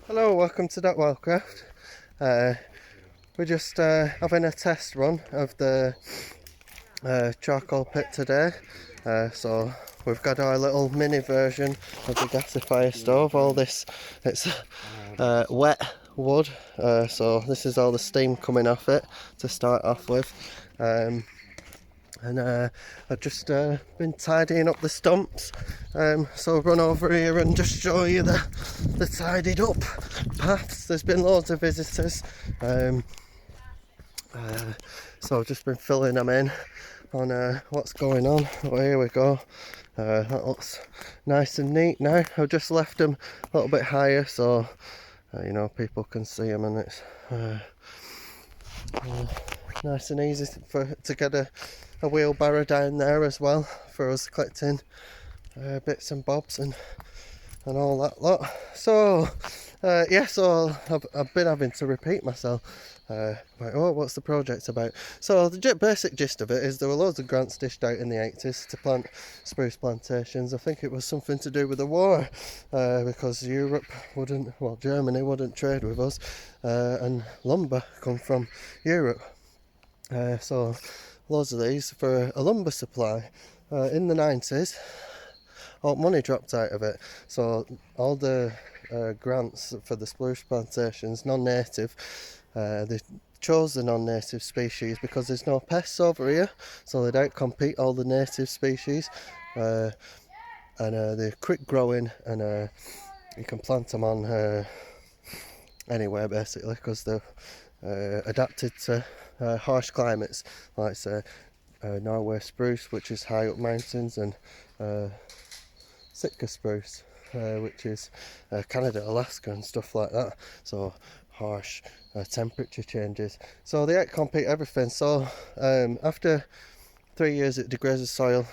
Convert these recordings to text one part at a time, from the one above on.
Hello, welcome to Wildcraft. We're just having a test run of the charcoal pit today. So we've got our little mini version of the gasifier stove. All this, it's wet wood, so this is all the steam coming off it to start off with. And I've just been tidying up the stumps, so I'll run over here and just show you the tidied up paths. There's been loads of visitors, so I've just been filling them in on what's going on. Oh, here we go. That looks nice and neat now. I've just left them a little bit higher so people can see them, and it's nice and easy to get a wheelbarrow down there as well for us collecting bits and bobs and all that lot. So so I've been having to repeat myself. What's the project about? So the basic gist of it is there were loads of grants dished out in the 80s to plant spruce plantations. I think it was something to do with the war, because Germany wouldn't trade with us, and lumber come from Europe. So loads of these for a lumber supply. In the 90s, all money dropped out of it, so all the grants for the spruce plantations, non-native, they chose the non-native species because there's no pests over here, so they don't compete all the native species, and they're quick growing, and you can plant them on anywhere basically because they're adapted to harsh climates, like say Norway spruce, which is high up mountains, and Sitka spruce, which is Canada, Alaska and stuff like that, so harsh temperature changes. So they outcompete everything. So after 3 years it degrades the soil,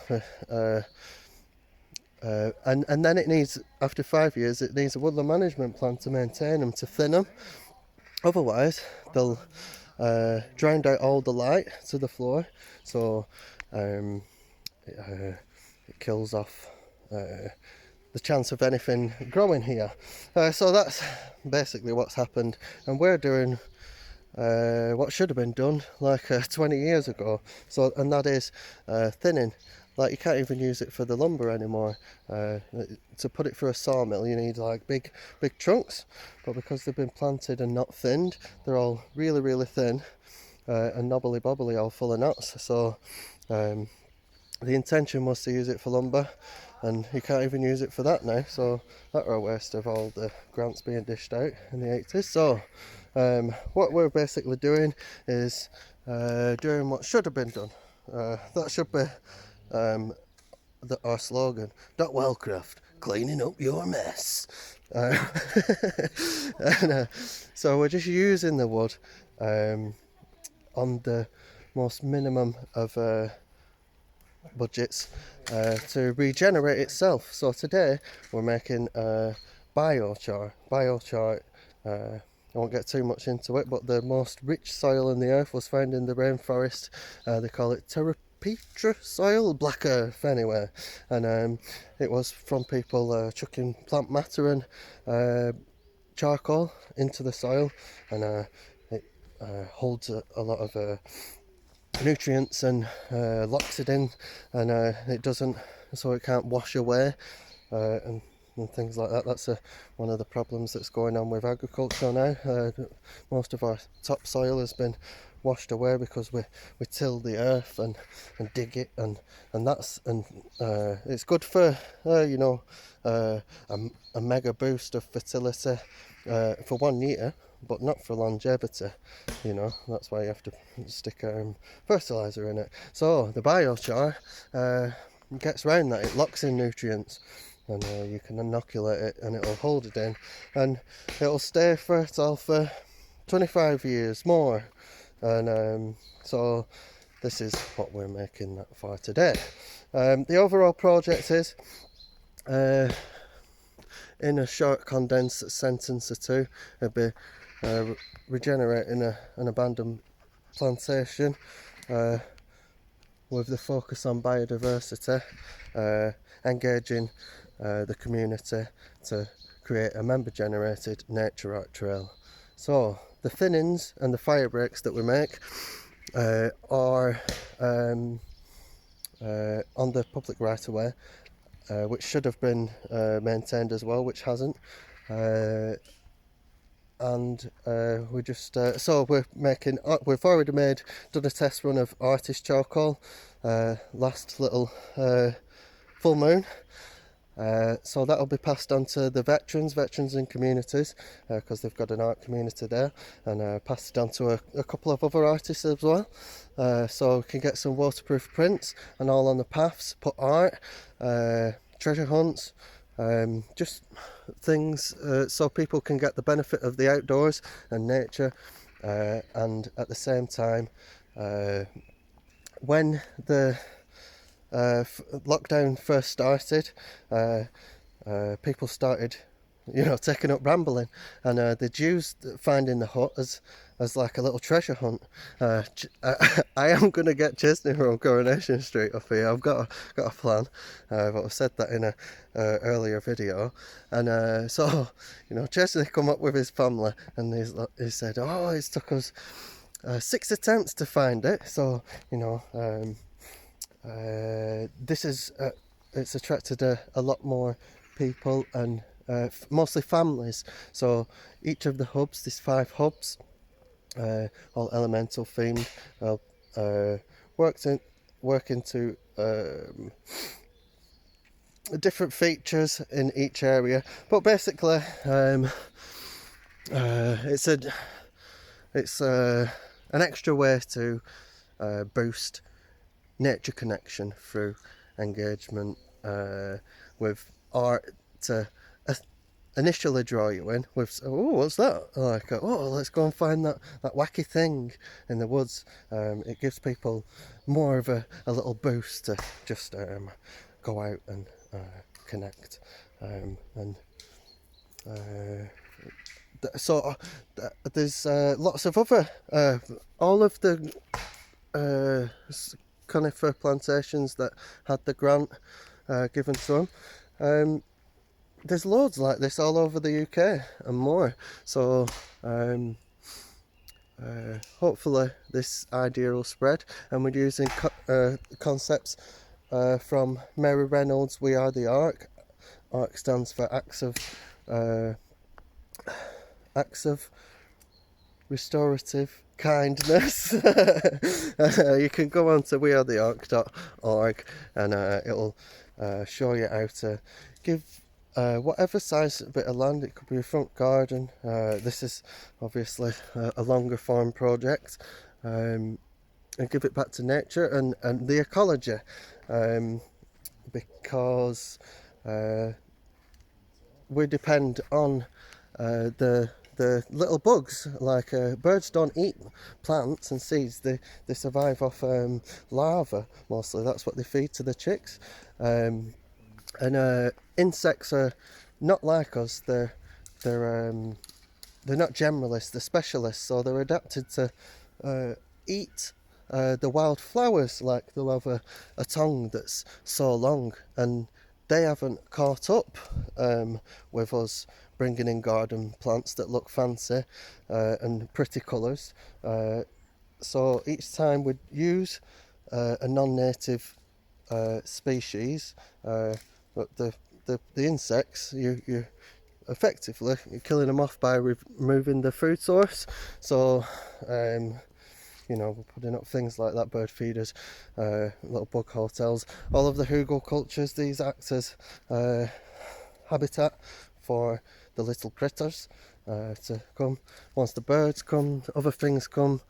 and then it needs, after 5 years, it needs a woodland management plan to maintain them, to thin them. Otherwise they'll drown out all the light to the floor, so it kills off the chance of anything growing here. So that's basically what's happened, and we're doing what should have been done like 20 years ago. So, and that is thinning. Like, you can't even use it for the lumber anymore. To put it through a sawmill you need like big trunks, but because they've been planted and not thinned, they're all really thin and knobbly bobbly, all full of knots. So the intention was to use it for lumber, and you can't even use it for that now, so that were a waste of all the grants being dished out in the 80s. So what we're basically doing is doing what should have been done. That should be our slogan, Wildcraft, cleaning up your mess. And, so we're just using the wood on the most minimum of budgets to regenerate itself. So today we're making biochar. I won't get too much into it, but the most rich soil in the earth was found in the rainforest. They call it terra petra soil, black earth anyway, and it was from people chucking plant matter and charcoal into the soil, and it holds a lot of nutrients and locks it in, and it doesn't, so it can't wash away, and things like that. That's one of the problems that's going on with agriculture now. Most of our topsoil has been washed away because we till the earth and dig it, and it's good for a mega boost of fertility for 1 year, but not for longevity. That's why you have to stick fertilizer in it. So the biochar gets round that. It locks in nutrients, and you can inoculate it and it'll hold it in, and it'll stay fertile for 25 years more. And so this is what we're making that for today. The overall project is, in a short condensed sentence or two, it'd be regenerating an abandoned plantation with the focus on biodiversity, engaging the community to create a member-generated nature art trail. So the thinnings and the fire breaks that we make are on the public right-of-way, which should have been maintained as well, which hasn't. And we just so we've already done a test run of artist charcoal last little full moon. So that'll be passed on to the veterans and communities, because they've got an art community there, and passed it on to a couple of other artists as well, so we can get some waterproof prints and all on the paths, put art, treasure hunts, just things so people can get the benefit of the outdoors and nature, and at the same time, when the lockdown first started, people started, taking up rambling, and they'd used finding the hut as like a little treasure hunt. I am going to get Chesney from Coronation Street up here. I've got a plan, but I've said that in a earlier video. And so, Chesney come up with his family, and he said, oh, it's took us 6 attempts to find it. So, this is it's attracted a lot more people, and mostly families. So each of the hubs, there's 5 hubs, all elemental themed, work into different features in each area, but basically it's an extra way to boost nature connection through engagement with art, to initially draw you in with, oh, what's that, like, oh, let's go and find that wacky thing in the woods. It gives people more of a little boost to just go out and connect, so there's lots of other all of the conifer plantations that had the grant given to them. There's loads like this all over the UK and more. So hopefully this idea will spread, and we're using concepts from Mary Reynolds' We Are the Ark. ARK stands for Acts of Restorative Kindness. You can go on to wearetheark.org, and it'll show you how to give whatever size bit of land. It could be a front garden. This is obviously a longer form project, and give it back to nature and the ecology, because we depend on the little bugs. Like birds don't eat plants and seeds, they survive off larvae mostly. That's what they feed to the chicks. And insects are not like us. They're not generalists, they're specialists, so they're adapted to eat the wild flowers. Like they'll have a tongue that's so long, and they haven't caught up with us bringing in garden plants that look fancy and pretty colours. So each time we'd use a non-native species, but the insects, you effectively you're killing them off by removing the food source. So we're putting up things like that, bird feeders, little bug hotels, all of the hugel cultures. These act as habitat for the little critters to come. Once the birds come, other things come.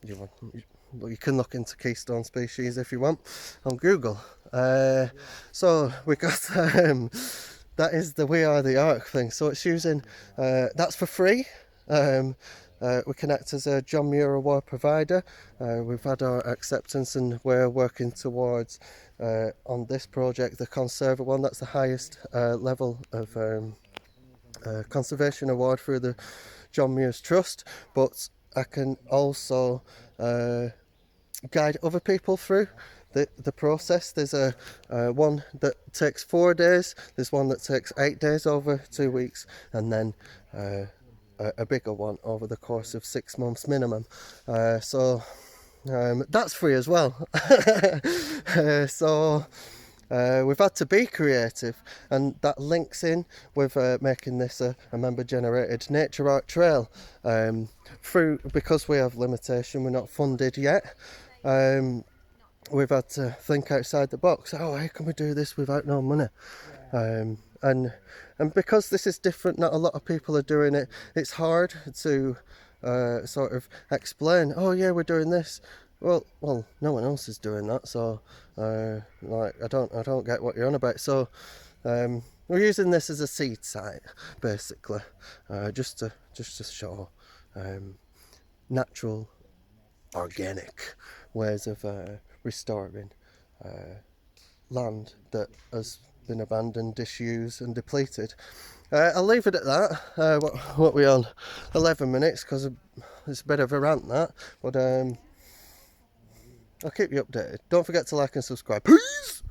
You can look into keystone species if you want on Google. So we got that is the We Are the Ark thing. So it's using that's for free. We can act as a John Muir Award provider. We've had our acceptance, and we're working towards on this project the Conserver one. That's the highest level of conservation award through the John Muir's Trust. But I can also guide other people through the process. There's a one that takes 4 days, there's one that takes 8 days over 2 weeks, and then a bigger one over the course of 6 months minimum. So that's free as well. So we've had to be creative, and that links in with making this a member generated nature art trail. Because we have limitation, we're not funded yet. We've had to think outside the box. Oh, how can we do this without no money? And because this is different, not a lot of people are doing it. It's hard to sort of explain. Oh yeah, we're doing this. Well, no one else is doing that. So like I don't get what you're on about. So we're using this as a seed site, basically, just to show natural, organic ways of restoring land that has been abandoned, disused and depleted. I'll leave it at that. What we on? 11 minutes, because it's a bit of a rant, that, but I'll keep you updated. Don't forget to like and subscribe. Peace!